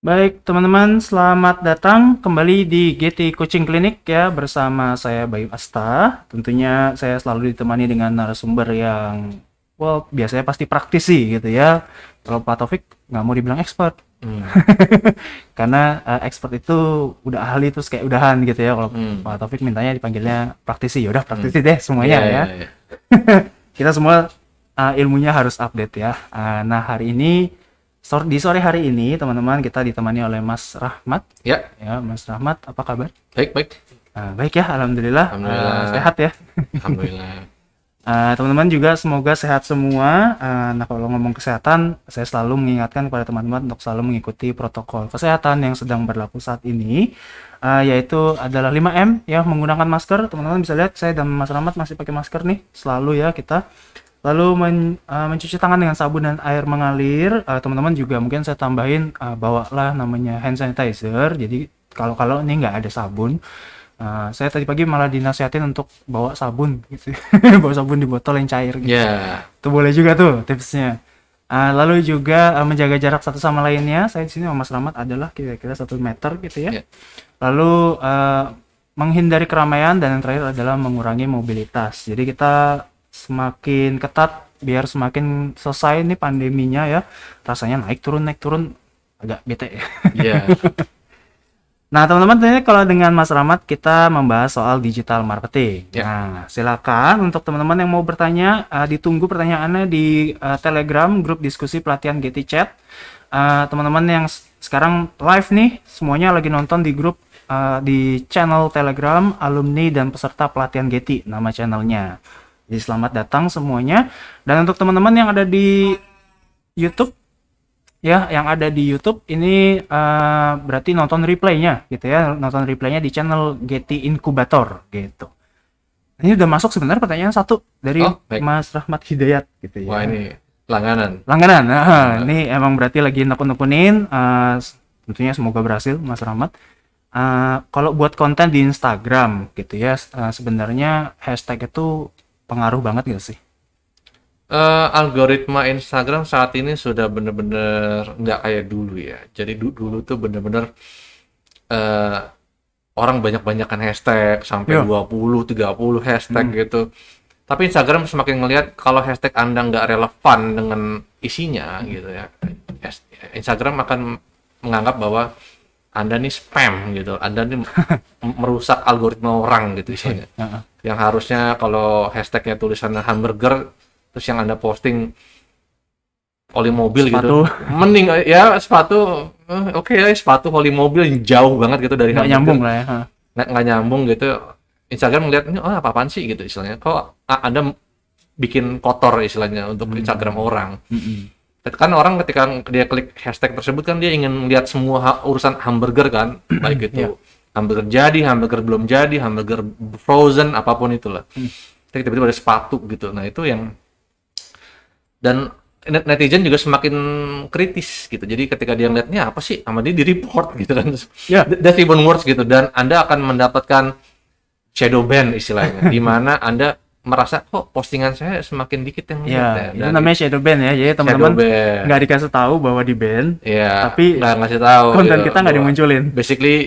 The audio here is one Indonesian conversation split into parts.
Baik, teman-teman, selamat datang kembali di GT Coaching Clinic ya bersama saya Bayu Asta. Tentunya saya selalu ditemani dengan narasumber yang biasanya pasti praktisi gitu ya. Kalau Pak Taufik nggak mau dibilang expert. Karena expert itu udah ahli terus kayak udahan gitu ya. Kalau Pak Taufik mintanya dipanggilnya praktisi, ya udah praktisi deh semuanya Iya, ya. iya, iya. Kita semua ilmunya harus update ya. Nah, hari ini di sore hari ini teman-teman kita ditemani oleh Mas Rahmat. Ya, Ya, Mas Rahmat, apa kabar? baik, baik. Baik ya, alhamdulillah. Alhamdulillah. Sehat ya. Alhamdulillah. Teman-teman juga semoga sehat semua. Nah, kalau ngomong kesehatan, saya selalu mengingatkan kepada teman-teman untuk selalu mengikuti protokol kesehatan yang sedang berlaku saat ini, yaitu adalah 5M ya, menggunakan masker. Teman-teman bisa lihat saya dan Mas Rahmat masih pakai masker nih, selalu ya kita. Lalu mencuci tangan dengan sabun dan air mengalir. Teman-teman juga mungkin saya tambahin, bawalah namanya hand sanitizer. Jadi kalau ini nggak ada sabun, saya tadi pagi malah dinasihatin untuk bawa sabun gitu. Bawa sabun di botol yang cair gitu. Ya, Itu boleh juga tuh tipsnya. Lalu juga menjaga jarak satu sama lainnya. Saya di sini sama Mas Rahmat adalah kira-kira 1 meter gitu ya. ya. Lalu menghindari keramaian dan yang terakhir adalah mengurangi mobilitas. Jadi kita semakin ketat biar semakin selesai nih pandeminya ya. Rasanya naik turun agak bete ya. Ya. Nah, teman-teman, tentunya kalau dengan Mas Rahmat kita membahas soal digital marketing. Ya. Nah, silakan untuk teman-teman yang mau bertanya, ditunggu pertanyaannya di Telegram grup diskusi pelatihan GT Chat. Teman-teman yang sekarang live nih, semuanya lagi nonton di grup di channel Telegram alumni dan peserta pelatihan GT, nama channelnya. Jadi selamat datang semuanya. Dan untuk teman-teman yang ada di YouTube, ya, yang ada di YouTube ini berarti nonton replaynya gitu ya, nonton replaynya di channel GT Incubator gitu. Ini udah masuk sebenarnya pertanyaan satu dari baik. Mas Rahmat Hidayat gitu ya. Wah, ini langganan. Langganan. Ini emang berarti lagi nekun-nekunin. Tentunya semoga berhasil Mas Rahmat. Kalau buat konten di Instagram gitu ya, sebenarnya hashtag itu pengaruh banget gak sih? Algoritma Instagram saat ini sudah bener-bener nggak kayak dulu ya. Jadi dulu tuh bener-bener eh, orang banyak-banyakan hashtag sampai Iya. 20-30 hashtag gitu. Tapi Instagram semakin ngelihat kalau hashtag Anda nggak relevan dengan isinya gitu ya. Instagram akan menganggap bahwa Anda nih spam gitu. Anda nih merusak algoritma orang gitu istilahnya. Heeh. Yang harusnya kalau hashtagnya tulisannya hamburger, terus yang Anda posting oli mobil Sepatu. gitu. Mending ya sepatu, oke ya sepatu oli mobil yang jauh banget gitu dari Nggak hamburger. nyambung lah ya. Nggak nyambung gitu. Instagram ngeliat ini apa-apaan sih gitu istilahnya. Kok Anda bikin kotor istilahnya untuk Instagram orang. Kan orang ketika dia klik hashtag tersebut kan dia ingin lihat semua urusan hamburger kan, baik itu hamburger jadi, hamburger belum jadi, hamburger frozen, apapun itulah. Tapi tiba-tiba ada sepatu gitu. Nah, itu yang dan netizen juga semakin kritis gitu. Jadi ketika dia ngeliatnya apa sih, sama dia di report gitu kan. Ya. That's even worse gitu. Dan Anda akan mendapatkan shadow ban istilahnya, di mana Anda merasa kok postingan saya semakin dikit yang lihat Ya, itu Dan namanya shadow ban ya. Jadi teman-teman shadow ban. nggak dikasih tahu bahwa di ban, Ya, tapi nggak ngasih tahu konten gitu, kita nggak bahwa dimunculin. basically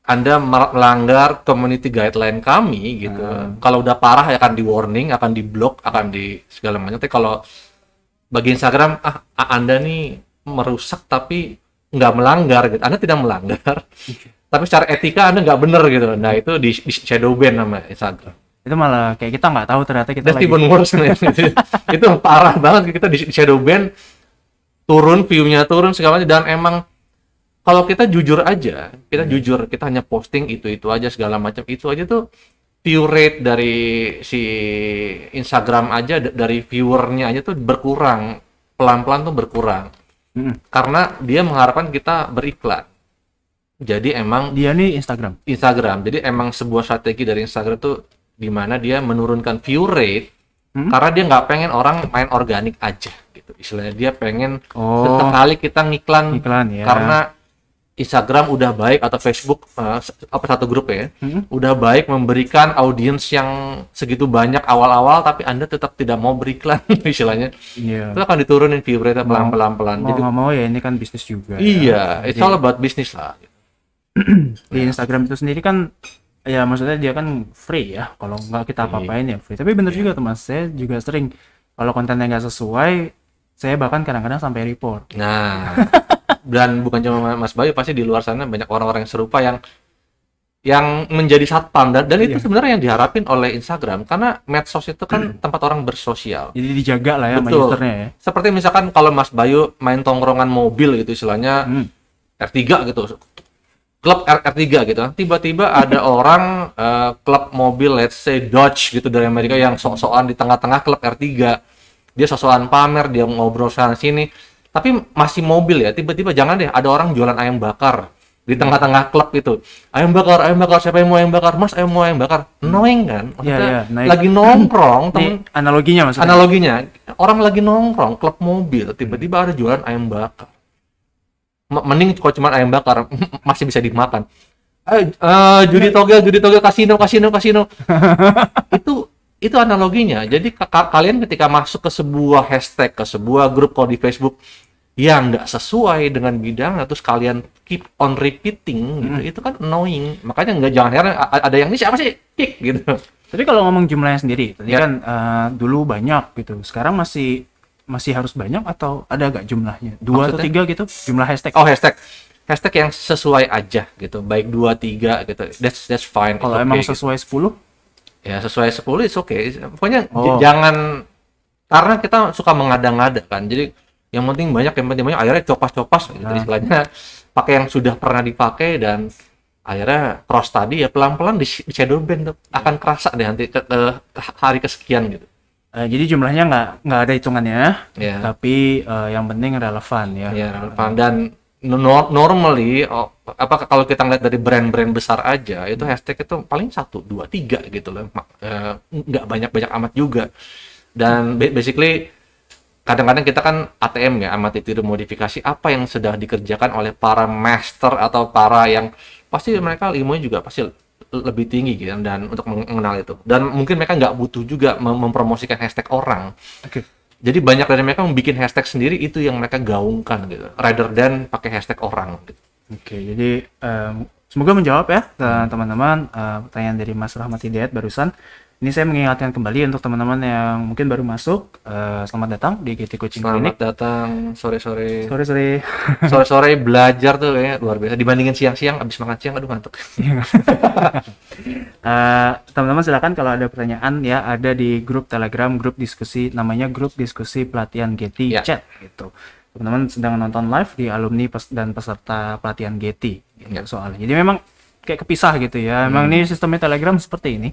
Anda melanggar community guideline kami gitu. Kalau udah parah ya akan di warning, akan di block, akan di segala macam. Tapi kalau bagi Instagram, Anda nih merusak tapi nggak melanggar gitu. Anda tidak melanggar, tapi secara etika Anda nggak bener gitu. Nah, itu di shadow ban sama Instagram. Itu malah kayak kita nggak tahu ternyata kita That's lagi. even worse nih. Itu parah banget, kita di shadow ban, turun view-nya turun segala macam. Dan emang kalau kita jujur aja, kita hanya posting itu aja segala macam, itu aja tuh view rate dari si Instagram aja, dari viewernya aja tuh berkurang, pelan-pelan tuh berkurang. Karena dia mengharapkan kita beriklan. Jadi emang Dia nih Instagram. jadi emang sebuah strategi dari Instagram tuh di mana dia menurunkan view rate karena dia nggak pengen orang main organik aja gitu. Istilahnya dia pengen sesekali kita ngiklan Iklan ya. karena Instagram udah baik atau Facebook apa satu grup ya, udah baik memberikan audiens yang segitu banyak awal-awal, tapi Anda tetap tidak mau beriklan istilahnya, Iya. itu akan diturunin view rate pelan-pelan. Mau Jadi nggak mau ya ini kan bisnis juga. iya, Ya. it's all about business lah. Di Instagram itu sendiri kan ya maksudnya dia kan free ya, kalau nggak kita apa-apain ya free. Tapi bener juga tuh Mas, saya juga sering kalau kontennya nggak sesuai, saya bahkan kadang-kadang sampai report. Nah, dan bukan cuma Mas Bayu, pasti di luar sana banyak orang-orang yang serupa yang menjadi satpam, dan itu sebenarnya yang diharapin oleh Instagram, karena medsos itu kan tempat orang bersosial. Jadi dijaga lah ya sama Betul. usernya ya. Seperti misalkan kalau Mas Bayu main tongkrongan mobil gitu istilahnya, R3 gitu, klub R3 gitu, tiba-tiba ada orang klub mobil let's say Dodge gitu dari Amerika yang sok-sokan di tengah-tengah klub R3, dia sok-sokan pamer, dia ngobrol sana sini, tapi masih mobil ya, tiba-tiba jangan deh ada orang jualan ayam bakar di tengah-tengah klub itu, ayam bakar, siapa yang mau ayam bakar, Mas, ayam mau ayam bakar, annoying kan, maksudnya Iya, lagi nongkrong, Ini analoginya maksudnya. analoginya orang lagi nongkrong klub mobil, tiba-tiba ada jualan ayam bakar. Mending kalau cuma ayam bakar masih bisa dimakan. Judi togel, kasino. itu analoginya. Jadi kalian ketika masuk ke sebuah hashtag, ke sebuah grup kalau di Facebook yang nggak sesuai dengan bidang, terus kalian keep on repeating gitu, itu kan annoying. Makanya jangan heran ada yang ini siapa sih kick gitu. Tapi kalau ngomong jumlahnya sendiri, tadi kan dulu banyak gitu. Sekarang masih harus banyak atau ada gak jumlahnya? 2 atau 3 gitu jumlah hashtag? Oh, hashtag yang sesuai aja gitu, baik 2, 3 gitu, that's fine. Kalau okay, emang gitu. sesuai 10? Ya sesuai 10 it's okay. Pokoknya jangan, karena kita suka mengada-ngada kan, jadi yang penting banyak, akhirnya copas-copas gitu istilahnya, pakai yang sudah pernah dipakai, dan akhirnya cross tadi ya pelan-pelan di shadow ban tuh akan kerasa deh nanti ke hari kesekian gitu. Jadi jumlahnya nggak ada hitungannya, tapi yang penting relevan ya. Ya relevan, dan normally kalau kita ngeliat dari brand-brand besar aja itu hashtag itu paling 1, 2, 3 gitu loh, nggak banyak amat juga. Dan basically kadang-kadang kita kan ATM ya, amati tiru modifikasi, apa yang sudah dikerjakan oleh para master atau para yang pasti mereka ilmunya juga pasti lebih tinggi gitu, dan untuk mengenal itu, dan mungkin mereka nggak butuh juga mempromosikan hashtag orang. Jadi banyak dari mereka membuat hashtag sendiri, itu yang mereka gaungkan gitu, rather than pakai hashtag orang gitu. Jadi semoga menjawab ya teman-teman pertanyaan dari Mas Rahmat Hidayat barusan. Ini saya mengingatkan kembali untuk teman-teman yang mungkin baru masuk, selamat datang di GT Coaching Clinic. Selamat datang sore-sore. Sore-sore belajar tuh kayaknya luar biasa dibandingin siang-siang abis makan siang, aduh ngantuk. Teman-teman silakan kalau ada pertanyaan ya, ada di grup Telegram, grup diskusi, namanya grup diskusi pelatihan GT Chat gitu. Teman-teman sedang nonton live di alumni dan peserta pelatihan GT gitu soalnya. Jadi memang kayak kepisah gitu ya. Emang ini sistemnya Telegram seperti ini.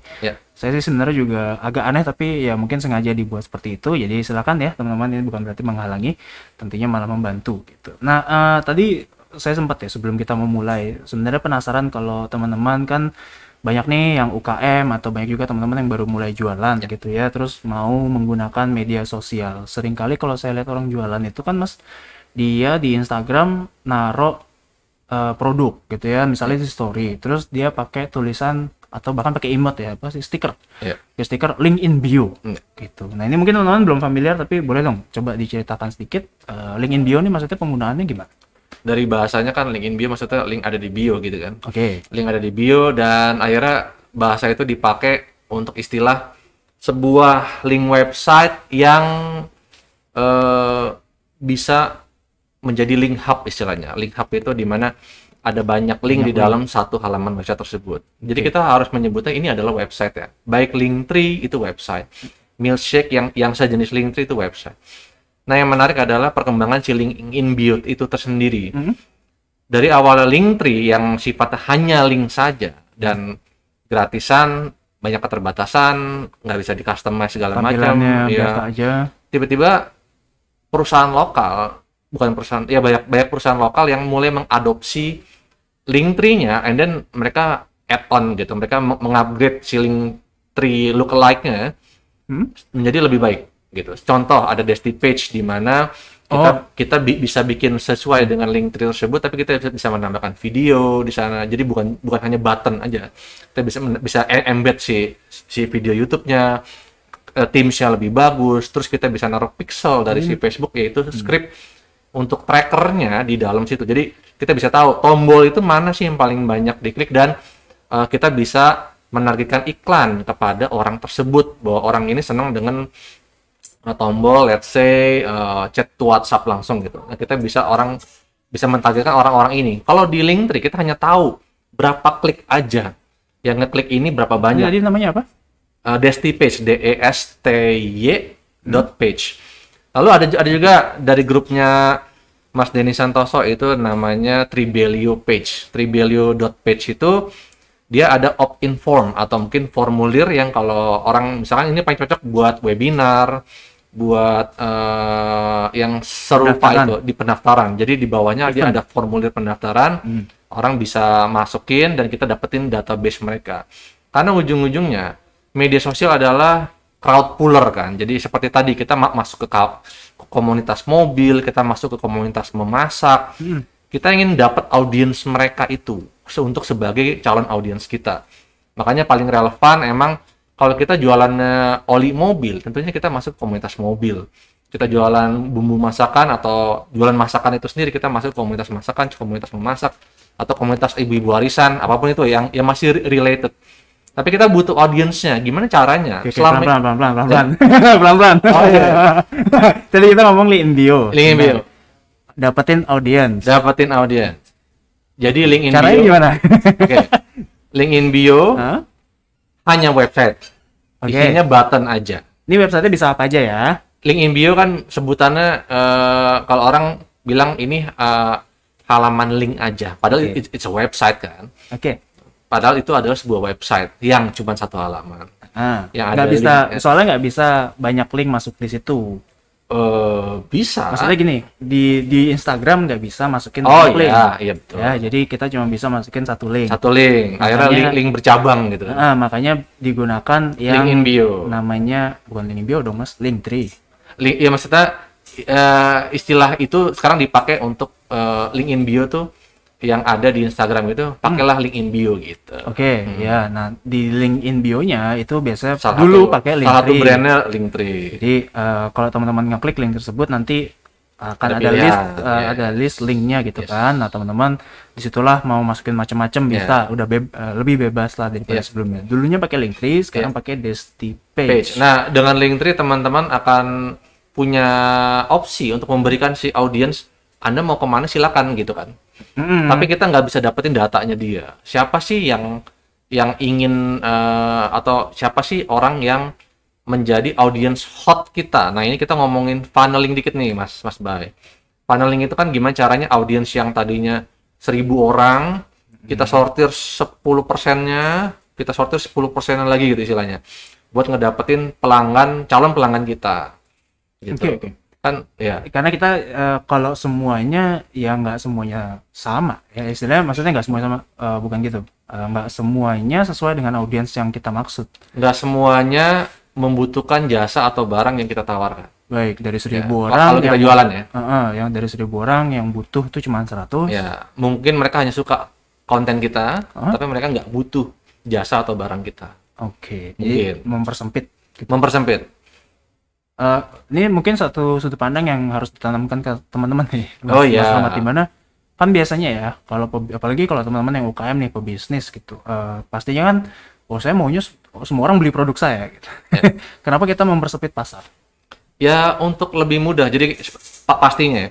Saya sih sebenarnya juga agak aneh, tapi ya mungkin sengaja dibuat seperti itu. Jadi silakan ya teman-teman, ini bukan berarti menghalangi, tentunya malah membantu gitu. Nah, tadi saya sempat ya sebelum kita memulai, sebenarnya penasaran kalau teman-teman kan banyak nih yang UKM atau banyak juga teman-teman yang baru mulai jualan gitu ya, terus mau menggunakan media sosial. Seringkali kalau saya lihat orang jualan itu kan Mas, dia di Instagram naruh produk gitu ya, misalnya di story, terus dia pakai tulisan atau bahkan pakai emote ya, apa sih, stiker, stiker link in bio gitu. Nah ini mungkin teman-teman belum familiar, tapi boleh dong coba diceritakan sedikit link in bio ini maksudnya penggunaannya gimana? Dari bahasanya kan link in bio maksudnya link ada di bio gitu kan. Link ada di bio, dan akhirnya bahasa itu dipakai untuk istilah sebuah link website yang bisa menjadi link hub istilahnya. Link hub itu di mana ada banyak link di dalam satu halaman website tersebut. Jadi kita harus menyebutnya ini adalah website ya. Baik Linktree itu website, Milkshake yang sejenis Linktree itu website. Nah yang menarik adalah perkembangan si link in bio itu tersendiri. Dari awal Linktree yang sifatnya hanya link saja dan gratisan, banyak keterbatasan, nggak bisa di customize segala macam. Ya. Tiba-tiba perusahaan lokal, bukan perusahaan, ya banyak perusahaan lokal yang mulai mengadopsi Linktree-nya, and then mereka add on gitu, mereka mengupgrade si Linktree lookalike-nya menjadi lebih baik gitu. Contoh ada Desti Page di mana Kita bisa bikin sesuai dengan link tree tersebut, tapi kita bisa menambahkan video di sana. Jadi bukan hanya button aja. Kita bisa embed si video YouTube-nya, Teams-nya lebih bagus. Terus kita bisa naruh pixel dari si Facebook, yaitu script untuk trackernya di dalam situ. Jadi kita bisa tahu tombol itu mana sih yang paling banyak diklik, dan kita bisa menargetkan iklan kepada orang tersebut bahwa orang ini senang dengan tombol, let's say chat to WhatsApp langsung gitu. Nah, kita bisa mentargetkan orang-orang ini. Kalau di Linktree kita hanya tahu berapa klik aja yang ngeklik ini, berapa banyak. Jadi namanya apa? Desty Page, DESTY .page. Lalu ada juga dari grupnya Mas Denny Santoso, itu namanya Tribelio Page. Tribelio.page itu dia ada opt-in form atau mungkin formulir yang kalau orang misalkan ini paling cocok buat webinar, buat yang serupa itu di pendaftaran. Jadi di bawahnya dia ada formulir pendaftaran, orang bisa masukin dan kita dapetin database mereka. Karena ujung-ujungnya media sosial adalah crowd puller kan. Jadi seperti tadi kita masuk ke komunitas mobil, kita masuk ke komunitas memasak. Kita ingin dapat audiens mereka itu untuk sebagai calon audiens kita. Makanya paling relevan emang kalau kita jualannya oli mobil, tentunya kita masuk ke komunitas mobil. Kita jualan bumbu masakan atau jualan masakan itu sendiri, kita masuk ke komunitas masakan, komunitas memasak, atau komunitas ibu-ibu warisan, apapun itu yang masih related. Tapi kita butuh audiensnya. Gimana caranya? Oke, pelan-pelan. Pelan-pelan. Oh, iya. Tadi kita ngomong link in bio. Link in bio. Dapetin audiens. Jadi link in Caranya bio. Gimana? Oke. Link in bio hanya website. Isinya button aja. Ini website-nya bisa apa aja ya? Link in bio kan sebutannya kalau orang bilang ini halaman link aja. Padahal it's a website kan. Oke. Padahal itu adalah sebuah website yang cuma satu halaman. Yang nggak bisa, soalnya nggak bisa banyak link masuk di situ. Bisa. Maksudnya gini, di Instagram nggak bisa masukin link. Iya betul. Ya, jadi kita cuma bisa masukin satu link. Akhirnya link bercabang gitu. Makanya digunakan yang link in bio. Namanya bukan link in bio dong mas, Linktree. Ya maksudnya istilah itu sekarang dipakai untuk link in bio tuh yang ada di Instagram itu, pakailah link in bio gitu. Oke, ya. Nah, di link in bio-nya itu biasanya pakai Linktree. Salah satu brandnya Linktree. Jadi kalau teman-teman ngeklik link tersebut nanti akan ada list linknya gitu kan. Nah, teman-teman disitulah mau masukin macam-macam bisa, udah lebih bebas lah daripada sebelumnya. Dulunya pakai Linktree, sekarang pakai Desty Page. Nah, dengan Linktree teman-teman akan punya opsi untuk memberikan si audiens, Anda mau kemana silakan gitu kan. Tapi kita nggak bisa dapetin datanya dia. Siapa sih yang ingin atau siapa sih orang yang menjadi audience hot kita? Nah, ini kita ngomongin funneling dikit nih, Mas Bay. Funneling itu kan gimana caranya audience yang tadinya 1.000 orang, kita sortir 10%-nya, kita sortir 10%-nya lagi gitu istilahnya. Buat ngedapetin calon pelanggan kita. Gitu. Oke. Kan ya, karena kita kalau semuanya ya nggak semuanya sama ya, istilahnya maksudnya nggak semuanya sama, bukan gitu, nggak semuanya sesuai dengan audiens yang kita maksud, nggak semuanya membutuhkan jasa atau barang yang kita tawarkan. Baik, dari 1.000 orang kalau kita jualan ya, yang dari 1.000 orang yang butuh tuh cuma 100 ya, mungkin mereka hanya suka konten kita, tapi mereka nggak butuh jasa atau barang kita. Oke, jadi mempersempit gitu. Ini mungkin satu sudut pandang yang harus ditanamkan ke teman-teman nih. Di mana kan biasanya ya, apalagi kalau teman-teman yang UKM nih, pebisnis gitu, pastinya kan, saya maunya semua orang beli produk saya gitu. Kenapa kita mempersempit pasar? Ya untuk lebih mudah. Jadi pastinya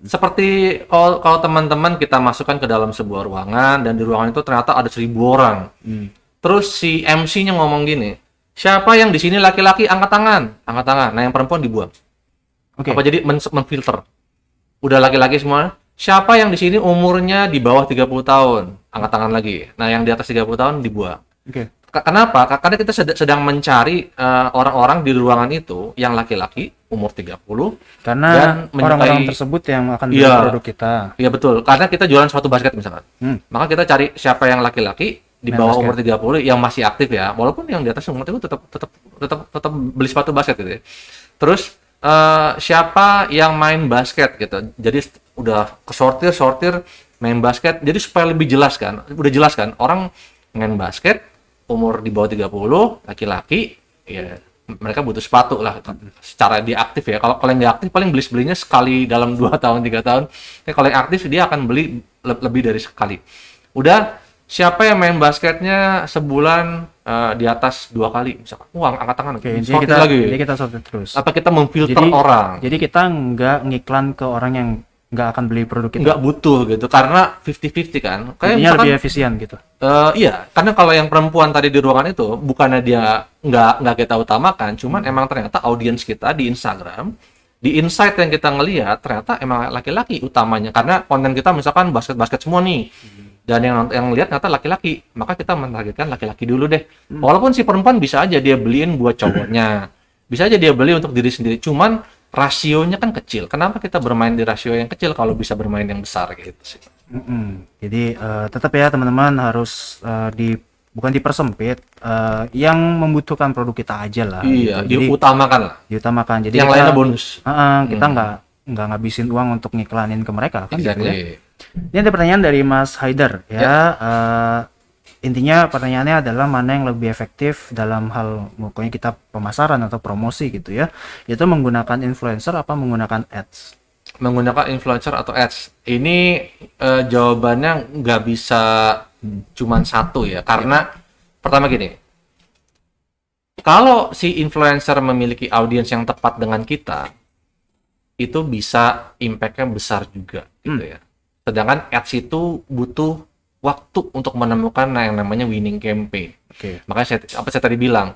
seperti kalau teman-teman kita masukkan ke dalam sebuah ruangan dan di ruangan itu ternyata ada 1.000 orang. Terus si MC-nya ngomong gini, siapa yang di sini laki-laki angkat tangan. Nah, yang perempuan dibuang. Apa jadi menfilter? Udah laki-laki semua. Siapa yang di sini umurnya di bawah 30 tahun? Angkat tangan lagi. Nah, yang di atas 30 tahun dibuang. Kenapa? Karena kita sedang mencari orang-orang di ruangan itu yang laki-laki umur 30. Karena dan orang-orang tersebut yang akan beli produk kita. Iya betul. Karena kita jualan sepatu basket misalkan. Maka kita cari siapa yang laki-laki di bawah umur 30 yang masih aktif ya, walaupun yang di atas umur itu tetap beli sepatu basket gitu ya. Terus siapa yang main basket gitu. Jadi udah sortir main basket. Jadi supaya lebih jelas kan, udah jelas kan orang main basket umur di bawah 30, laki-laki, ya mereka butuh sepatu lah secara dia aktif ya. Kalau yang nggak aktif paling belinya sekali dalam 2 tahun 3 tahun. Tapi kalau yang aktif dia akan beli lebih dari sekali. Udah, siapa yang main basketnya sebulan di atas 2 kali misalkan, angkat tangan. Oke, jadi kita sortir terus. Apa kita memfilter orang? Jadi kita nggak ngiklan ke orang yang nggak akan beli produk kita. Nggak butuh gitu, karena 50-50 kan. Kayak Jadinya lebih efisien gitu. Iya, karena kalau yang perempuan tadi di ruangan itu, bukannya dia nggak kita utamakan, cuman emang ternyata audiens kita di Instagram, di insight yang kita ngelihat, ternyata emang laki-laki utamanya. Karena konten kita misalkan basket-basket semua nih, dan yang lihat ternyata laki-laki, maka kita mentargetkan laki-laki dulu deh. Walaupun si perempuan bisa aja dia beliin buat cowoknya, bisa aja dia beli untuk diri sendiri, cuman rasionya kan kecil. Kenapa kita bermain di rasio yang kecil kalau bisa bermain yang besar gitu sih? Jadi tetap ya teman-teman harus bukan dipersempit, yang membutuhkan produk kita aja lah. Iya, gitu. diutamakan lah. Diutamakan. Jadi yang lainnya bonus. Kita nggak ngabisin uang untuk ngiklanin ke mereka kan gitu Exactly. ya. Ini ada pertanyaan dari Mas Haidar ya. Intinya pertanyaannya adalah mana yang lebih efektif dalam hal pokoknya kita pemasaran atau promosi gitu ya. Itu menggunakan influencer apa menggunakan ads? Menggunakan influencer atau ads. Ini jawabannya nggak bisa cuman satu ya. Karena pertama gini, kalau si influencer memiliki audiens yang tepat dengan kita, itu bisa impact-nya besar juga gitu ya. Sedangkan ads itu butuh waktu untuk menemukan yang namanya winning campaign. Makanya saya tadi bilang,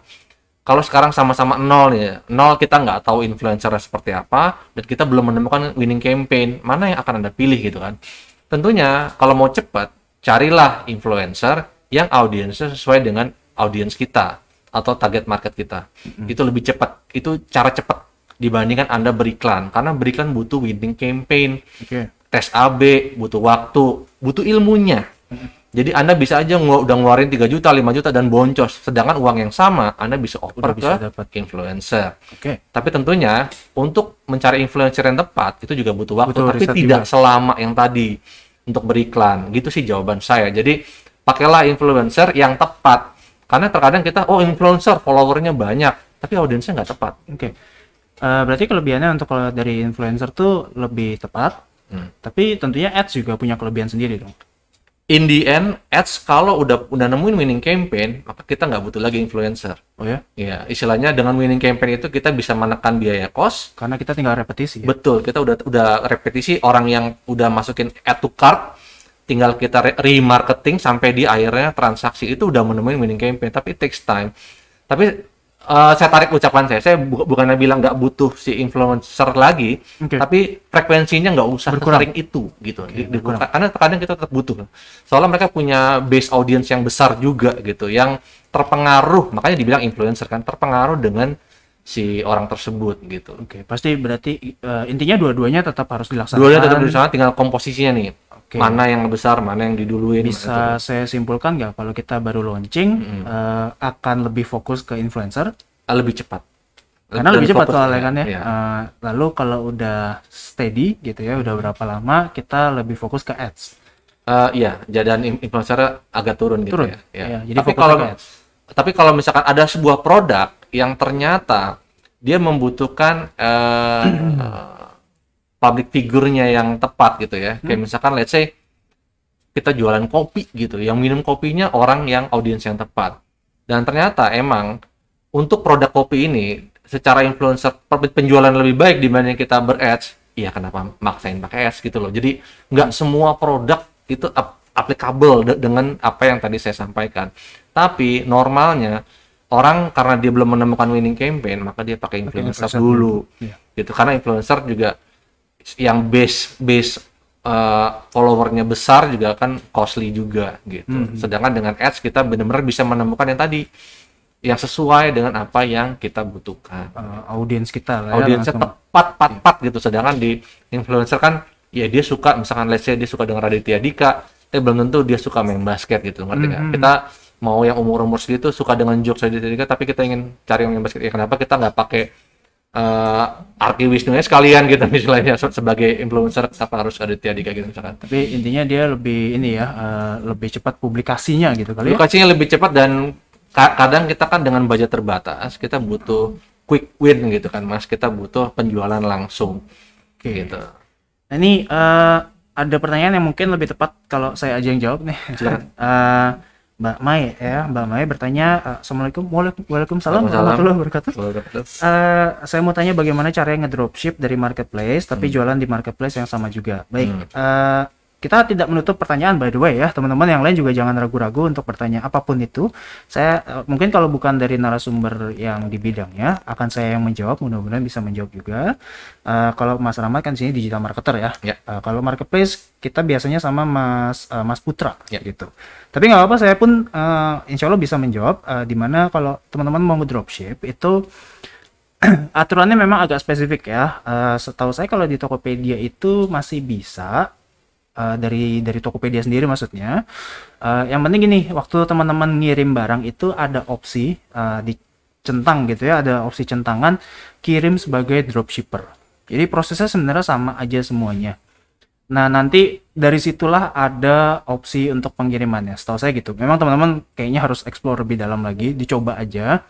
kalau sekarang sama-sama nol ya, nol kita nggak tahu influencer seperti apa, dan kita belum menemukan winning campaign, mana yang akan Anda pilih gitu kan. Tentunya kalau mau cepat, carilah influencer yang audiensnya sesuai dengan audiens kita atau target market kita. Itu lebih cepat, itu cara cepat dibandingkan Anda beriklan, karena beriklan butuh winning campaign, tes AB, butuh waktu, butuh ilmunya. Jadi Anda bisa aja udah ngeluarin 3 juta, 5 juta dan boncos. Sedangkan uang yang sama Anda bisa oper ke influencer. Tapi tentunya untuk mencari influencer yang tepat itu juga butuh waktu, tapi tidak selama yang tadi untuk beriklan. Gitu sih jawaban saya. Jadi pakailah influencer yang tepat. Karena terkadang kita influencer followernya banyak, tapi audiensnya nggak tepat. Berarti kelebihannya untuk kalau dari influencer tuh lebih tepat. Tapi tentunya ads juga punya kelebihan sendiri dong. In the end, ads kalau udah nemuin winning campaign, maka kita nggak butuh lagi influencer. Oh ya? Iya, istilahnya dengan winning campaign itu kita bisa menekan biaya cost. Karena kita tinggal repetisi. Betul, kita udah repetisi, orang yang udah masukin add to cart, tinggal kita remarketing sampai di akhirnya transaksi itu udah menemuin winning campaign. Tapi it takes time. Tapi saya tarik ucapan saya bukannya bilang nggak butuh si influencer lagi, tapi frekuensinya nggak usah sering itu gitu. Karena terkadang kita tetap butuh. Soalnya mereka punya base audience yang besar juga gitu, yang terpengaruh, makanya dibilang influencer kan, terpengaruh dengan si orang tersebut gitu. Pasti berarti intinya dua-duanya tetap harus dilaksanakan. Dua-duanya tetap dilaksanakan, tinggal komposisinya nih. Mana yang besar, mana yang diduluin. Bisa saya simpulkan nggak kalau kita baru launching akan lebih fokus ke influencer? Lebih cepat. Karena lebih cepat soalnya kan ya. Lalu kalau udah steady gitu ya, udah berapa lama kita lebih fokus ke ads? Iya, dan influencer agak turun gitu ya. Jadi fokus ke ads. Tapi kalau misalkan ada sebuah produk yang ternyata dia membutuhkan public figure-nya yang tepat gitu ya. Kayak misalkan let's say kita jualan kopi gitu, yang minum kopinya orang yang audiens yang tepat. Dan ternyata emang untuk produk kopi ini secara influencer penjualan lebih baik dibanding kita ber-ads, iya kenapa maksain pakai ads gitu loh. Jadi nggak semua produk itu applicable dengan apa yang tadi saya sampaikan. Tapi normalnya orang karena dia belum menemukan winning campaign, maka dia pakai influencer dulu. Gitu. Karena influencer juga yang base followernya besar juga kan costly juga gitu. Sedangkan dengan ads kita benar-benar bisa menemukan yang tadi yang sesuai dengan apa yang kita butuhkan. Audiens kita lah. Audiensnya tepat gitu. Sedangkan di influencer kan ya dia suka misalkan let's say dia suka dengan Raditya Dika, tapi belum tentu dia suka main basket gitu, ngerti nggak? Kita mau yang umur segitu suka dengan jokes Raditya Dika, tapi kita ingin cari yang main basket. Ya kenapa kita nggak pakai Arki Wisnunya sekalian gitu misalnya sebagai influencer apa harus ada Raditya Dika gitu misalkan. Tapi intinya dia lebih ini ya, lebih cepat publikasinya gitu kali ya. Publikasinya lebih cepat dan kadang kita kan dengan budget terbatas, kita butuh quick win gitu kan Mas, kita butuh penjualan langsung. Oke. Gitu. Nah ini ada pertanyaan yang mungkin lebih tepat kalau saya aja yang jawab nih. Mbak Mai ya, Mbak Mai bertanya, Assalamualaikum, Waalaikumsalam warahmatullahi wabarakatuh. Saya mau tanya bagaimana caranya ngedropship dari marketplace tapi jualan di marketplace yang sama juga. Baik, kita tidak menutup pertanyaan by the way ya, teman-teman yang lain juga jangan ragu-ragu untuk bertanya apapun itu. Saya mungkin kalau bukan dari narasumber yang di bidangnya akan saya yang menjawab, mudah-mudahan bisa menjawab juga. Kalau Mas Rahmat kan sini digital marketer ya. Kalau marketplace kita biasanya sama Mas Putra gitu. Tapi nggak apa-apa, saya pun insya Allah bisa menjawab. Dimana kalau teman-teman mau dropship itu aturannya memang agak spesifik ya. Setahu saya kalau di Tokopedia itu masih bisa. Dari Tokopedia sendiri maksudnya. Yang penting gini, waktu teman-teman ngirim barang itu ada opsi dicentang gitu ya, ada opsi centangan kirim sebagai dropshipper. Jadi prosesnya sebenarnya sama aja semuanya. Nah nanti dari situlah ada opsi untuk pengirimannya. Setahu saya gitu. Memang teman-teman kayaknya harus explore lebih dalam lagi, dicoba aja.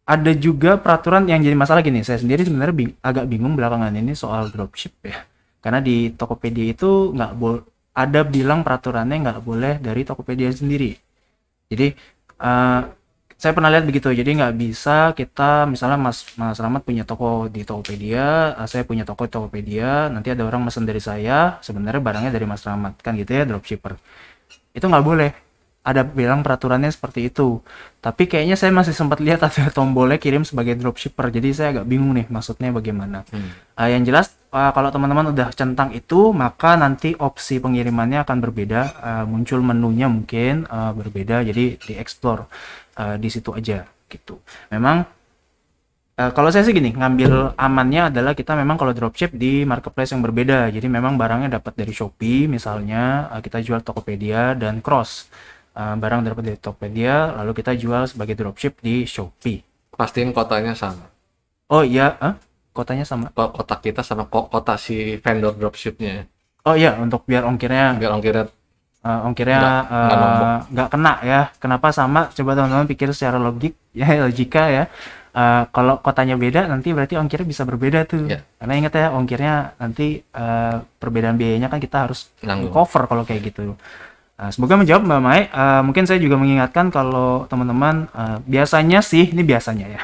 Ada juga peraturan yang jadi masalah gini. Saya sendiri sebenarnya agak bingung belakangan ini soal dropship ya. Karena di Tokopedia itu nggak boleh, ada bilang peraturannya nggak boleh dari Tokopedia sendiri. Jadi saya pernah lihat begitu. Jadi nggak bisa kita misalnya Mas Rahmat punya toko di Tokopedia, saya punya toko di Tokopedia, nanti ada orang mesen dari saya, sebenarnya barangnya dari Mas Rahmat, kan gitu ya, dropshipper. Itu nggak boleh. Ada bilang peraturannya seperti itu. Tapi kayaknya saya masih sempat lihat ada tombolnya kirim sebagai dropshipper. Jadi saya agak bingung nih maksudnya bagaimana. Yang jelas kalau teman-teman udah centang itu, maka nanti opsi pengirimannya akan berbeda. Muncul menunya mungkin berbeda. Jadi di-explore di situ aja gitu. Memang kalau saya sih gini, ngambil amannya adalah kita memang kalau dropship di marketplace yang berbeda. Jadi memang barangnya dapat dari Shopee misalnya, kita jual Tokopedia dan cross. Barang dapat dari Tokopedia lalu kita jual sebagai dropship di Shopee. Pastiin kotanya sama. Oh iya, kotanya sama. Kota kita sama kota si vendor dropshipnya. Oh iya, untuk biar ongkirnya nggak kena ya. Kenapa sama? Coba teman-teman pikir secara logika ya. Kalau kotanya beda nanti berarti ongkirnya bisa berbeda tuh. Karena ingat ya, ongkirnya nanti perbedaan biayanya kan kita harus cover kalau kayak gitu. Semoga menjawab Mbak Mai. Mungkin saya juga mengingatkan kalau teman-teman biasanya sih, ini biasanya ya.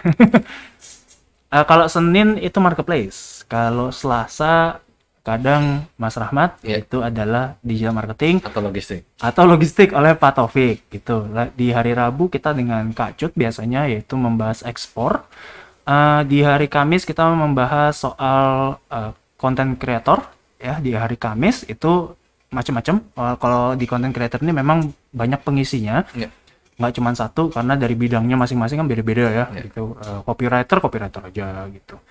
Kalau Senin itu marketplace, kalau Selasa kadang Mas Rahmat itu adalah digital marketing atau logistik oleh Pak Taufik gitu. Di hari Rabu kita dengan Kak Cut biasanya yaitu membahas ekspor. Di hari Kamis kita membahas soal content creator ya. Di hari Kamis itu macam-macam. Kalau di content creator ini memang banyak pengisinya, nggak cuma satu karena dari bidangnya masing-masing kan beda-beda ya. Gitu. Copywriter aja gitu.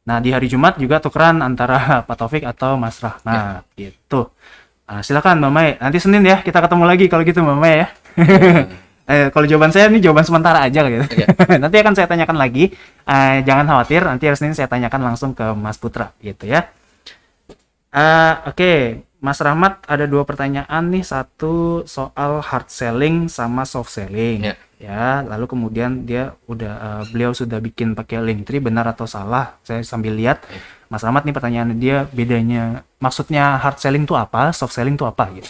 Nah di hari Jumat juga tukeran antara Pak Taufik atau Mas Rahmat gitu. Silakan Mbak Mai. Nanti Senin ya kita ketemu lagi kalau gitu Mbak Mai ya. Kalau jawaban saya ini jawaban sementara aja gitu. Nanti akan saya tanyakan lagi. Jangan khawatir. Nanti hari Senin saya tanyakan langsung ke Mas Putra gitu ya. Oke. Mas Rahmat ada 2 pertanyaan nih, satu soal hard selling sama soft selling ya, lalu kemudian beliau sudah bikin pakai Linktree, benar atau salah? Saya sambil lihat Mas Rahmat nih pertanyaan dia, bedanya maksudnya hard selling itu apa, soft selling itu apa gitu.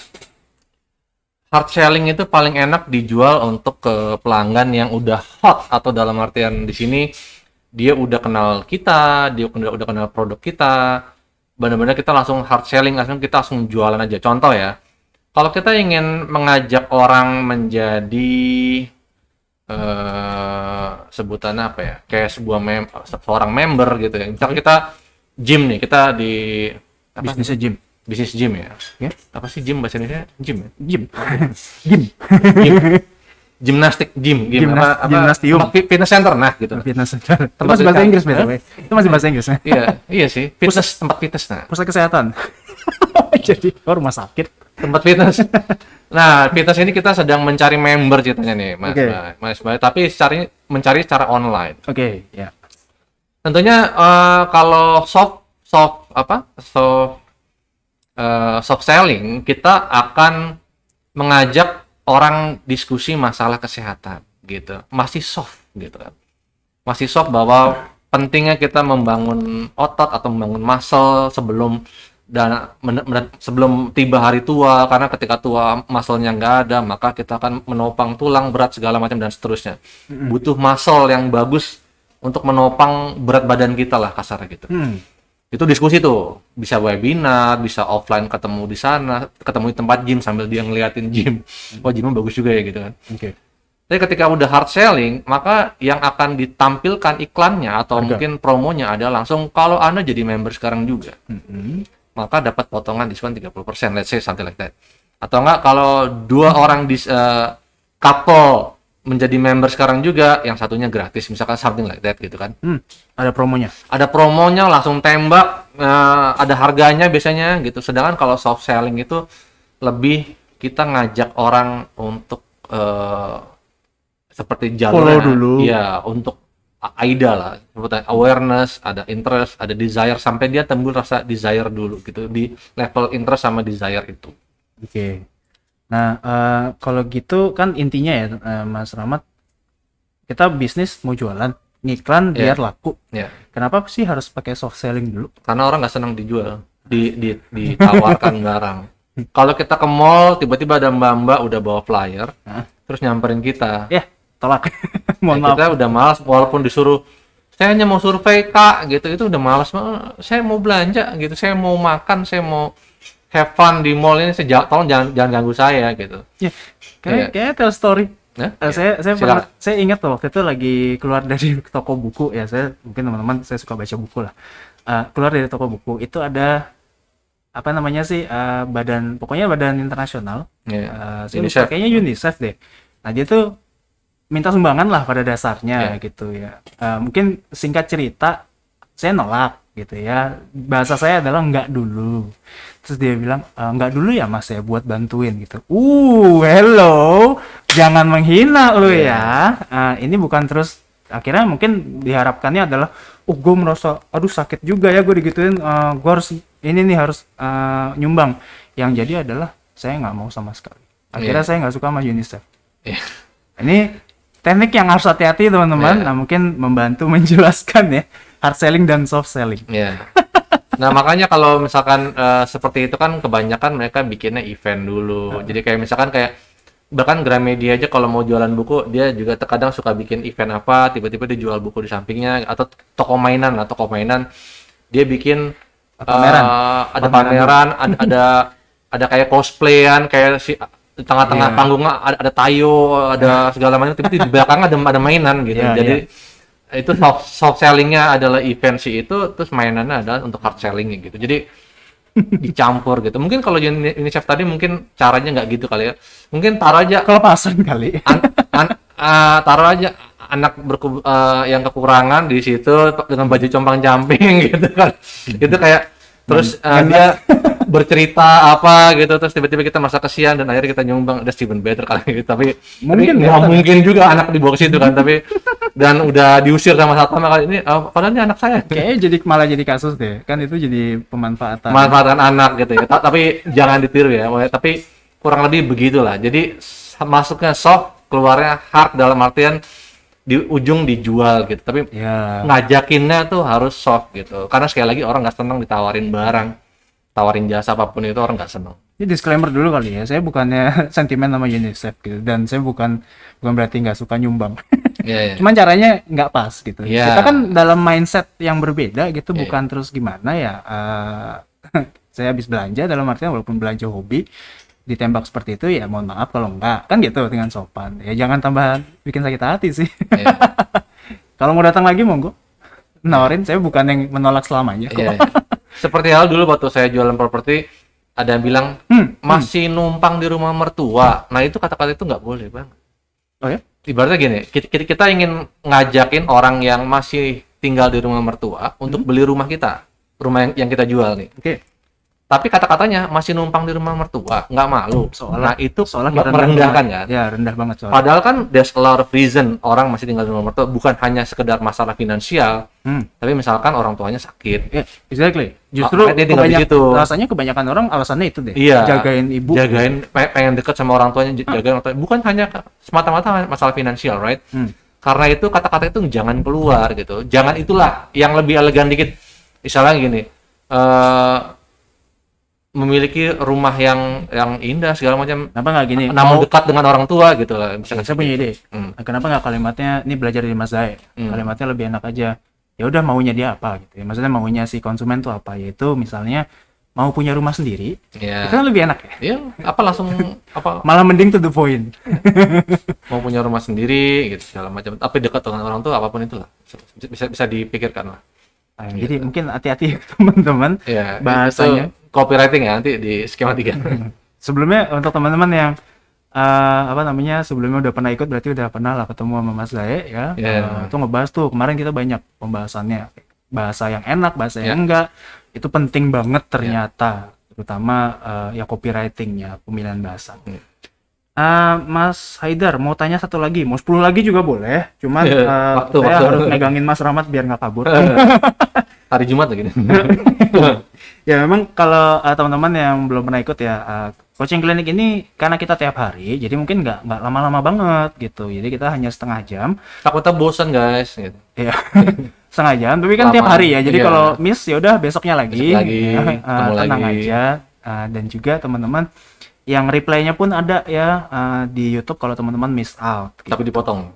Hard selling itu paling enak dijual untuk ke pelanggan yang udah hot, atau dalam artian di sini dia udah kenal kita, dia udah kenal produk kita. Benar-benar kita langsung hard selling, kita langsung jualan aja. Contoh ya, kalau kita ingin mengajak orang menjadi sebutannya apa ya, kayak seorang member gitu ya. Misalnya kita gym nih, kita di bisnis gym ya. Apa sih gym bahasa Indonesia? Gym ya? Gym. Gimnastik, gimnastium, fitness center, nah gitu. Fitness center. Itu masih bahasa Inggris by the way. Itu masih bahasa Inggris. Iya sih. Tempat fitness, nah. Pusat kesehatan. Jadi rumah sakit, tempat fitness. Nah, fitness ini kita sedang mencari member ceritanya nih, Mas. Tapi mencari secara online. Oke, ya. Tentunya kalau soft selling, kita akan mengajak orang diskusi masalah kesehatan gitu. Masih soft gitu kan. Masih soft bahwa pentingnya kita membangun otot atau membangun muscle sebelum sebelum tiba hari tua, karena ketika tua muscle-nya nggak ada, maka kita akan menopang tulang berat segala macam dan seterusnya. Butuh muscle yang bagus untuk menopang berat badan kita lah, kasar gitu. Itu diskusi tuh, bisa webinar, bisa offline ketemu di sana, ketemu di tempat gym sambil dia ngeliatin gym. Oh, gymnya bagus juga ya gitu kan. Tapi ketika udah hard selling, maka yang akan ditampilkan iklannya atau mungkin promonya ada langsung, kalau Anda jadi member sekarang juga, maka dapat potongan diskon 30%, let's say something like that. Atau enggak, kalau dua orang couple menjadi member sekarang juga, yang satunya gratis, misalkan something like that gitu kan. Ada promonya. Ada promonya, langsung tembak, ada harganya biasanya gitu. Sedangkan kalau soft selling itu lebih kita ngajak orang untuk seperti follow dulu. Ya, untuk AIDA lah, sebutan awareness, ada interest, ada desire, sampai dia timbul rasa desire dulu gitu, di level interest sama desire itu. Nah, kalau gitu kan intinya ya, Mas Rahmat, kita bisnis mau jualan, ngiklan biar laku. Kenapa sih harus pakai soft selling dulu? Karena orang nggak senang dijual, ditawarkan barang. Kalau kita ke mall, tiba-tiba ada mbak-mbak udah bawa flyer, terus nyamperin kita. Tolak. Mohon maaf. Kita udah malas, walaupun disuruh, saya hanya mau survei kak, gitu, itu udah malas. Saya mau belanja, gitu, saya mau makan, saya mau have fun di mall ini, tolong jangan ganggu saya, gitu. Kayak tell story. Saya ingat tuh waktu itu lagi keluar dari toko buku ya, mungkin teman-teman saya suka baca buku lah. Keluar dari toko buku itu ada apa namanya sih, pokoknya badan internasional, UNICEF. Kayaknya UNICEF deh. Nah dia tuh minta sumbangan lah pada dasarnya gitu ya. Mungkin singkat cerita saya nolak gitu ya. Bahasa saya adalah enggak dulu. Terus dia bilang, enggak dulu ya mas ya buat bantuin gitu. Hello, jangan menghina lu ya. Ini bukan terus, akhirnya mungkin diharapkannya adalah, gue merasa, aduh sakit juga ya gue digituin, gue harus ini nih harus nyumbang. Yang jadi adalah saya nggak mau sama sekali. Akhirnya saya nggak suka sama UNICEF. Ini teknik yang harus hati-hati teman-teman. Nah mungkin membantu menjelaskan ya hard selling dan soft selling. Nah makanya kalau misalkan seperti itu kan kebanyakan mereka bikinnya event dulu. Jadi kayak misalkan bahkan Gramedia aja kalau mau jualan buku, dia juga terkadang suka bikin event apa, tiba-tiba dia jual buku di sampingnya, atau toko mainan dia bikin ada pameran, ada kayak cosplayan, kayak di tengah-tengah panggungnya ada tayo, ada segala macam, tapi di belakang ada mainan gitu. Jadi itu soft sellingnya adalah event itu, terus mainannya adalah untuk hard sellingnya gitu. Jadi dicampur gitu. Mungkin kalau UNICEF tadi mungkin caranya nggak gitu kali ya. Mungkin taruh aja kelepasan kali. Taruh aja anak yang kekurangan di situ dengan baju compang-camping gitu kan. Itu kayak terus dia bercerita apa gitu, terus tiba-tiba kita merasa kesian dan akhirnya kita nyumbang. Ada Steven Better kali gitu. Tapi mungkin juga anak dibawa ke situ kan, tapi dan udah diusir sama satpam kali ini, padahal ini anak saya. Kayaknya malah jadi kasus deh. Kan itu jadi pemanfaatan anak gitu ya. Tapi jangan ditiru ya. Tapi kurang lebih begitulah. Jadi masuknya soft, keluarnya hard, dalam artian di ujung dijual gitu. Tapi ngajakinnya tuh harus soft gitu. Karena sekali lagi orang nggak senang ditawarin barang, tawarin jasa apapun itu orang nggak senang. Ini disclaimer dulu kali ya. Saya bukannya sentimen sama UNICEF gitu, dan saya bukan berarti nggak suka nyumbang. Cuman caranya nggak pas gitu. Kita kan dalam mindset yang berbeda gitu, bukan terus gimana ya. Saya habis belanja, dalam artian walaupun belanja hobi, ditembak seperti itu ya mohon maaf kalau enggak, kan gitu, dengan sopan ya, jangan tambah bikin sakit hati sih. Kalau mau datang lagi monggo nawarin, saya bukan yang menolak selamanya kok. Seperti hal dulu waktu saya jualan properti, ada yang bilang masih numpang di rumah mertua. Nah itu kata-kata itu nggak boleh bang. Oh ya, ibaratnya gini, kita ingin ngajakin orang yang masih tinggal di rumah mertua untuk beli rumah kita, rumah yang kita jual nih. tapi kata-katanya masih numpang di rumah mertua, nggak malu. Nah itu soalnya merendahkan kan? Ya rendah banget soalnya. Padahal kan there's a lot of reason orang masih tinggal di rumah mertua, bukan hanya sekedar masalah finansial, tapi misalkan orang tuanya sakit. Exactly. Justru rasanya kebanyakan orang alasannya itu deh. Iya, jagain ibu. Pengen deket sama orang tuanya, jagain orang tuanya. Bukan hanya semata-mata masalah finansial, right? Karena itu kata-kata itu jangan keluar gitu. Jangan itulah yang lebih elegan dikit. Misalnya gini, memiliki rumah yang indah segala macam. Kenapa nggak gini? Namun dekat dengan orang tua gitu lah. Misalkan saya punya ide. Kenapa nggak kalimatnya ini belajar dari Mas Zae? Kalimatnya lebih enak aja. Ya udah maunya dia apa gitu. Ya. Maksudnya maunya si konsumen tuh apa? Yaitu misalnya mau punya rumah sendiri. Itu kan lebih enak ya. Iya. Apa langsung apa? Malah mending to the point. Mau punya rumah sendiri gitu segala macam. Tapi dekat dengan orang tua apapun itulah. Bisa dipikirkan lah. Nah, gitu. Jadi mungkin hati-hati teman-teman bahasanya. Copywriting ya nanti di skema 3. Sebelumnya untuk teman-teman yang sebelumnya udah pernah ikut berarti udah pernah lah ketemu sama Mas Zae ya. Itu ngebahas tuh kemarin kita banyak pembahasannya. Bahasa yang enak, bahasa yang enggak. Itu penting banget ternyata. Terutama ya copywritingnya, pemilihan bahasa. Mas Haidar mau tanya satu lagi, mau 10 lagi juga boleh. Cuman saya harus megangin Mas Rahmat biar nggak kabur. Hari Jumat lagi. Ya memang kalau teman-teman yang belum pernah ikut ya coaching klinik ini karena kita tiap hari, jadi mungkin nggak lama-lama banget gitu. Jadi kita hanya setengah jam. Takutnya bosan guys. Gitu. Iya. Setengah jam, tapi kan tiap hari ya. Jadi kalau miss ya udah besoknya lagi. Tenang aja. Dan juga teman-teman yang replaynya pun ada ya di YouTube kalau teman-teman miss out. Gitu. Tapi dipotong.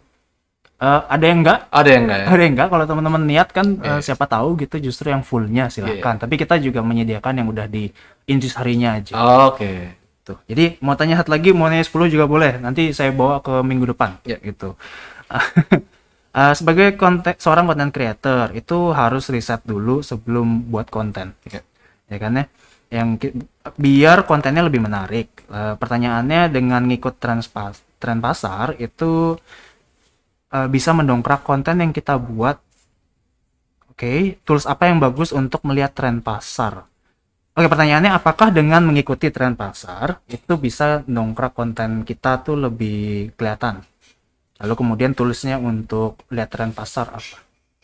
Ada yang enggak? Ada yang enggak ya? Ada yang enggak. Kalau teman-teman niat kan siapa tahu gitu justru yang fullnya silakan. Tapi kita juga menyediakan yang udah di intis harinya aja. Oke. Tuh. Jadi mau tanya satu lagi, mau nanya 10 juga boleh. Nanti saya bawa ke minggu depan. Gitu. Sebagai seorang content creator itu harus riset dulu sebelum buat konten. Ya kan ya? Biar kontennya lebih menarik. Pertanyaannya dengan ngikut tren pasar itu bisa mendongkrak konten yang kita buat. Tools apa yang bagus untuk melihat tren pasar? Pertanyaannya apakah dengan mengikuti tren pasar itu bisa mendongkrak konten kita tuh lebih kelihatan? Lalu kemudian toolsnya untuk lihat tren pasar apa?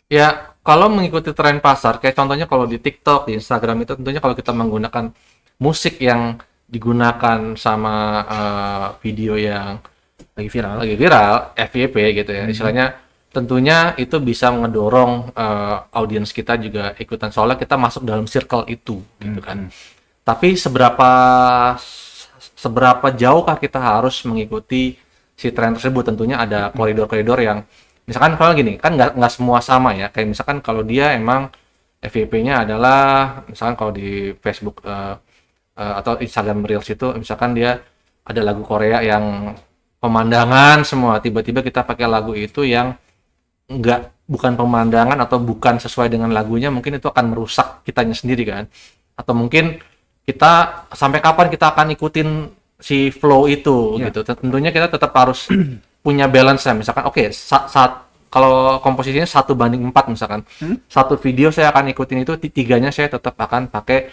Ya, kalau mengikuti tren pasar, kayak contohnya kalau di TikTok, di Instagram itu tentunya kalau kita menggunakan musik yang digunakan sama video yang lagi viral, FYP gitu ya, istilahnya tentunya itu bisa ngedorong audiens kita juga ikutan soalnya kita masuk dalam circle itu gitu kan. Tapi seberapa jauhkah kita harus mengikuti si tren tersebut? Tentunya ada koridor-koridor yang misalkan kalau gini kan nggak semua sama ya, kayak misalkan kalau dia emang FYP-nya adalah misalkan kalau di Facebook atau Instagram Reels itu misalkan dia ada lagu Korea yang pemandangan semua, tiba-tiba kita pakai lagu itu yang bukan pemandangan atau bukan sesuai dengan lagunya, mungkin itu akan merusak kitanya sendiri kan. Atau mungkin kita sampai kapan kita akan ikutin si flow itu gitu. Tentunya kita tetap harus punya balance ya. Misalkan saat kalau komposisinya 1:4 misalkan. Satu video saya akan ikutin itu, 3-nya saya tetap akan pakai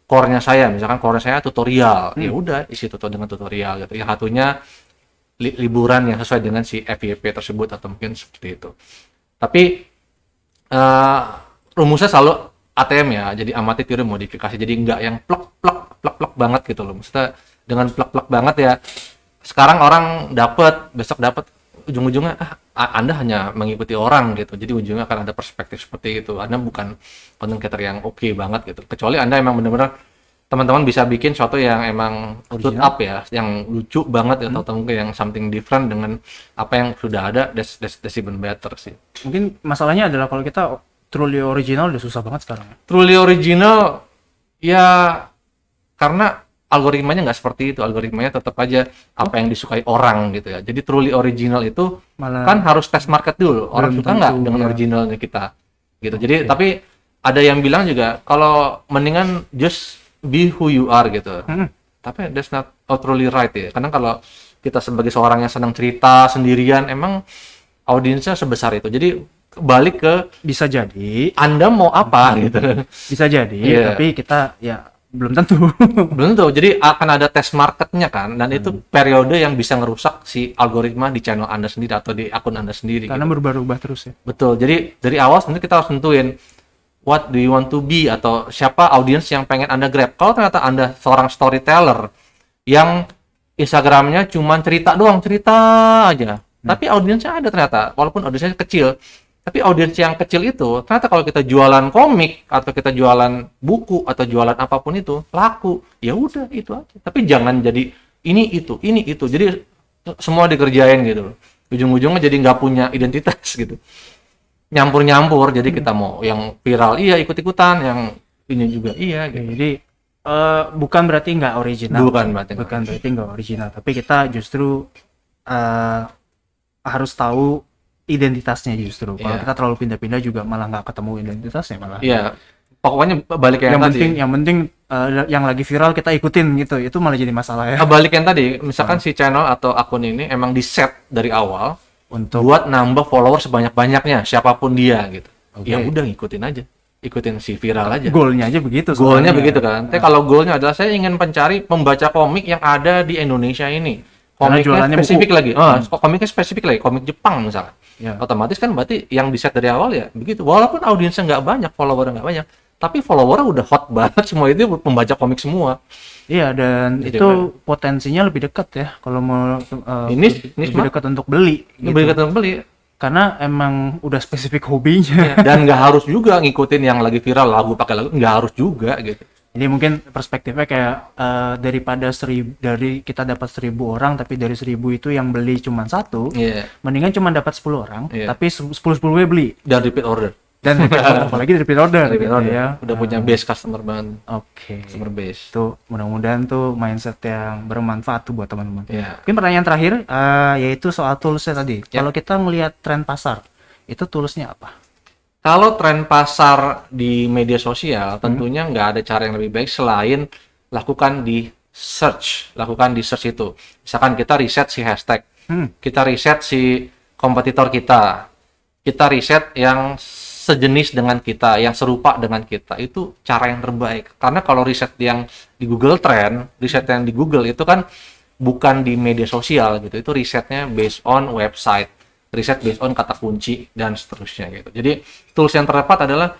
core-nya saya. Misalkan core-nya saya tutorial. Ya udah isi dengan tutorial gitu. Yang satunya liburan yang sesuai dengan si FYP tersebut atau mungkin seperti itu. Tapi rumusnya selalu ATM ya, jadi amati tiru modifikasi, jadi nggak yang plek banget gitu loh. Maksudnya dengan plek banget ya, sekarang orang dapat, besok dapat, ujung-ujungnya Anda hanya mengikuti orang gitu, jadi ujungnya akan ada perspektif seperti itu. Anda bukan content creator yang oke banget gitu, kecuali Anda emang benar-benar teman-teman bisa bikin suatu yang emang put up ya, yang lucu banget ya, atau mungkin yang something different dengan apa yang sudah ada, that's even better sih. Mungkin masalahnya adalah kalau kita truly original udah susah banget sekarang. Truly original ya karena algoritmanya nggak seperti itu, algoritmanya tetap aja apa yang disukai orang gitu ya. Jadi truly original itu kan harus test market dulu, orang suka nggak dengan originalnya kita gitu. Jadi tapi ada yang bilang juga kalau mendingan just be who you are gitu. Tapi that's not truly right ya. Karena kalau kita sebagai seorang yang senang cerita sendirian, emang audiensnya sebesar itu. Jadi balik ke bisa jadi Anda mau apa gitu. Bisa jadi, tapi kita ya belum tentu. Belum tahu. Jadi akan ada test marketnya kan, dan itu periode yang bisa ngerusak si algoritma di channel Anda sendiri atau di akun Anda sendiri. Karena gitu. berubah-ubah terus ya. Betul. Jadi dari awal sebenarnya kita harus tentuin what do you want to be, atau siapa audiens yang pengen Anda grab. Kalau ternyata Anda seorang storyteller yang Instagramnya cuman cerita doang, cerita aja. Tapi audiensnya ada ternyata, walaupun audiensnya kecil. Tapi audiens yang kecil itu, ternyata kalau kita jualan komik atau kita jualan buku atau jualan apapun itu laku, ya udah itu aja. Tapi jangan jadi ini itu. Jadi semua dikerjain gitu. Ujung-ujungnya jadi nggak punya identitas gitu. Nyampur-nyampur. Jadi kita mau yang viral iya ikut-ikutan, yang ini juga iya. Oke, Gitu. jadi bukan berarti nggak original. Bukan berarti nggak original. Tapi kita justru harus tahu identitasnya justru. Kalau Iya. kita terlalu pindah-pindah juga malah nggak ketemu identitasnya malah. Iya. Pokoknya balik yang tadi. Yang penting yang lagi viral kita ikutin gitu. Itu malah jadi masalah ya. Balik yang tadi, misalkan si channel atau akun ini emang di set dari awal Untuk buat nambah follower sebanyak-banyaknya siapapun dia gitu. Oke. Ya udah ngikutin aja. Ikutin si viral aja. goalnya aja begitu. Goalnya soalnya. begitu kan. Tapi kalau goalnya adalah saya ingin mencari pembaca komik yang ada di Indonesia ini. Karena Komiknya jualannya spesifik buku. lagi. Komiknya spesifik lagi, komik Jepang misalkan. Ya. Otomatis kan berarti yang di set dari awal ya begitu. Walaupun audiensnya nggak banyak, followernya nggak banyak, tapi followernya udah hot banget semua itu pembaca komik semua. Iya, dan Gitu itu kan. potensinya lebih dekat ya kalau mau Ini lebih mah dekat untuk beli ini gitu. beli ketemu beli. Karena emang udah spesifik hobinya. Dan nggak harus juga ngikutin yang lagi viral lagu pakai lagu, nggak harus juga gitu. Jadi mungkin perspektifnya kayak daripada dari kita dapat 1.000 orang tapi dari 1.000 itu yang beli cuma satu, Iya. mendingan cuma dapat 10 orang Iya. tapi 10 beli Dan repeat order. dan apalagi dari repeat order, Repeat gitu order. ya. Udah punya base customer banget. Oke. Customer base. Tuh mudah-mudahan tuh mindset yang bermanfaat tuh buat teman-teman. Iya. Mungkin pertanyaan terakhir yaitu soal toolsnya tadi. Ya. Kalau kita ngelihat tren pasar, itu toolsnya apa? Kalau tren pasar di media sosial, tentunya nggak ada cara yang lebih baik selain lakukan di search itu. Misalkan kita riset si hashtag, kita riset si kompetitor kita riset yang sejenis dengan kita, yang serupa dengan kita, itu cara yang terbaik. Karena kalau riset yang di Google Trend, riset yang di Google itu kan bukan di media sosial gitu, itu risetnya based on website, riset based on kata kunci dan seterusnya gitu. Jadi tools yang terdapat adalah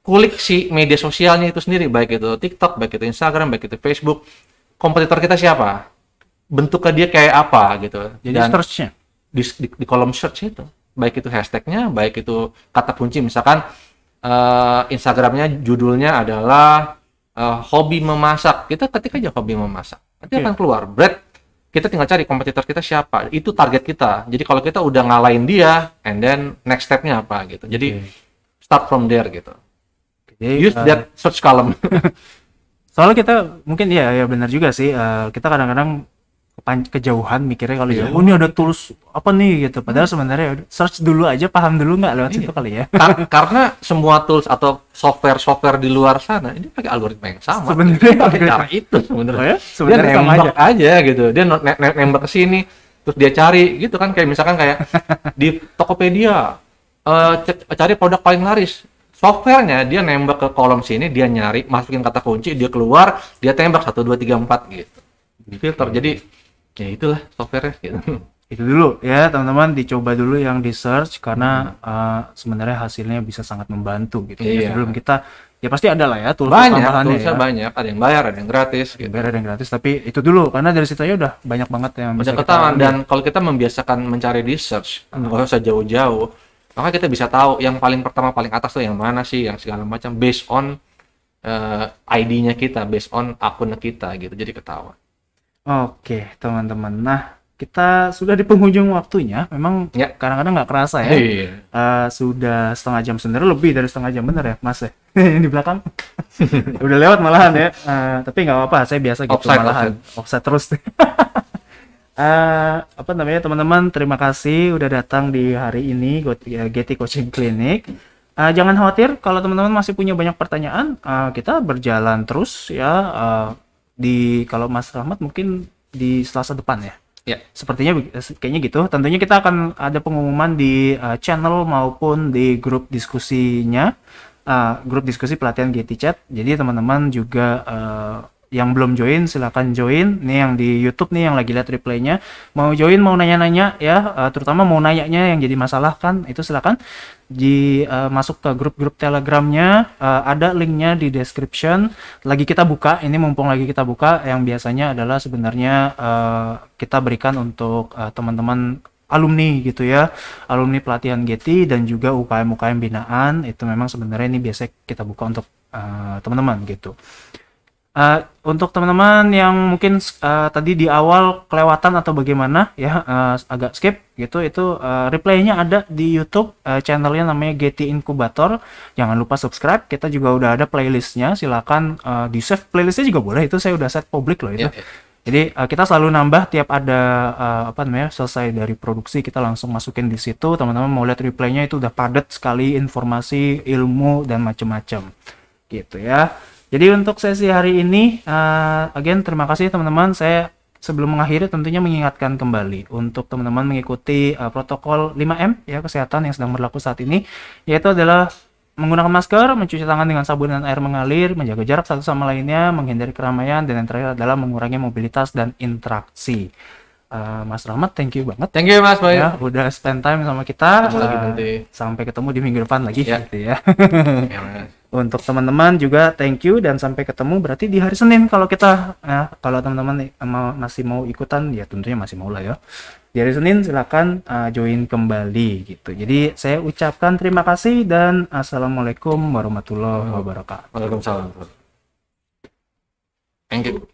kulik si media sosialnya itu sendiri, baik itu TikTok, baik itu Instagram, baik itu Facebook. Kompetitor kita siapa? Bentuknya dia kayak apa gitu. Jadi Dan search-nya. di kolom search itu, baik itu hashtagnya, baik itu kata kunci. Misalkan Instagramnya judulnya adalah hobi memasak. Kita ketik aja hobi memasak. Nanti Oke. akan keluar bread. Kita tinggal cari kompetitor kita siapa. Itu target kita. Jadi kalau kita udah ngalahin dia, and then next stepnya apa gitu. Jadi start from there gitu. Jadi, Use that search column. soalnya kita mungkin ya benar juga sih, kita kadang-kadang kejauhan mikirnya kalau oh ini ada tools apa nih gitu, padahal sebenarnya search dulu aja, paham dulu nggak lewat situ kali ya. Karena semua tools atau software di luar sana ini pakai algoritma yang sama. Sebenarnya Dia pakai algoritma. cara itu sebenarnya. Oh ya? Dia Sebenarnya sama nembak aja gitu. Dia nembak ke sini, terus dia cari gitu kan, kayak misalkan kayak di Tokopedia cari produk paling laris. Softwarenya dia nembak ke kolom sini, dia nyari, masukin kata kunci, dia keluar, dia tembak 1 2 3 4 gitu. Di filter. Jadi ya itulah softwarenya gitu. Itu dulu ya teman-teman, dicoba dulu yang di search karena sebenarnya hasilnya bisa sangat membantu gitu ya. Iya. Sebelum kita ya pasti ada lah ya tools Banyak, tambahannya toolsnya ya. banyak, ada yang bayar, ada yang gratis gitu. Bayar ada yang gratis, tapi itu dulu karena dari situ aja udah banyak banget yang bisa Banyak kita ketahuan, ambil. dan kalau kita membiasakan mencari di search, nggak usah jauh-jauh, maka kita bisa tahu yang paling pertama paling atas tuh yang mana sih, yang segala macam based on ID-nya kita, based on akun kita gitu, jadi ketahuan. Oke teman-teman, nah kita sudah di penghujung waktunya, memang Ya. kadang-kadang nggak kerasa ya. Iya. Sudah setengah jam, sebenarnya lebih dari setengah jam, bener ya mas ya? Yang di belakang udah lewat malahan ya. Tapi nggak apa-apa, saya biasa gitu. Offside, malahan offside terus. Apa namanya teman-teman, terima kasih udah datang di hari ini Getty Coaching Clinic. Jangan khawatir kalau teman-teman masih punya banyak pertanyaan, kita berjalan terus ya. Kalau Mas Rahmat mungkin di Selasa depan ya. Ya. Sepertinya kayaknya gitu. Tentunya kita akan ada pengumuman di channel maupun di grup diskusinya. grup diskusi pelatihan GT Chat. Jadi teman-teman juga yang belum join silakan join. Nih yang di YouTube nih yang lagi lihat replaynya mau join, mau nanya-nanya ya, terutama mau nanyanya yang jadi masalah kan, itu silakan masuk ke grup-grup Telegramnya, ada linknya di description. Lagi kita buka, ini mumpung lagi kita buka, yang biasanya adalah sebenarnya kita berikan untuk teman-teman alumni gitu ya, alumni pelatihan GT dan juga UKM-UKM binaan. Itu memang sebenarnya ini biasa kita buka untuk teman-teman gitu. Untuk teman-teman yang mungkin tadi di awal kelewatan atau bagaimana ya, agak skip gitu, itu replaynya ada di YouTube, channelnya namanya GT Inkubator. Jangan lupa subscribe. Kita juga udah ada playlistnya, silakan di save playlistnya juga boleh, itu saya udah set publik loh itu. Jadi kita selalu nambah tiap ada selesai dari produksi, kita langsung masukin di situ. Teman-teman mau lihat replaynya itu udah padat sekali informasi, ilmu dan macam-macam gitu ya. Jadi untuk sesi hari ini, again terima kasih teman-teman. Saya sebelum mengakhiri tentunya mengingatkan kembali untuk teman-teman mengikuti protokol 5M ya kesehatan yang sedang berlaku saat ini, yaitu adalah menggunakan masker, mencuci tangan dengan sabun dan air mengalir, menjaga jarak satu sama lainnya, menghindari keramaian, dan yang terakhir adalah mengurangi mobilitas dan interaksi. Mas Rahmat, thank you banget. Thank you Mas Bayu. Ya, udah spend time sama kita. Lagi nanti. Sampai ketemu di minggu depan lagi gitu ya. Ya, Untuk teman-teman juga thank you dan sampai ketemu berarti di hari Senin kalau kita kalau teman-teman masih mau ikutan ya tentunya masih mau lah ya. Di hari Senin silakan join kembali gitu. Jadi saya ucapkan terima kasih dan assalamualaikum warahmatullahi wabarakatuh. Waalaikumsalam. Thank you.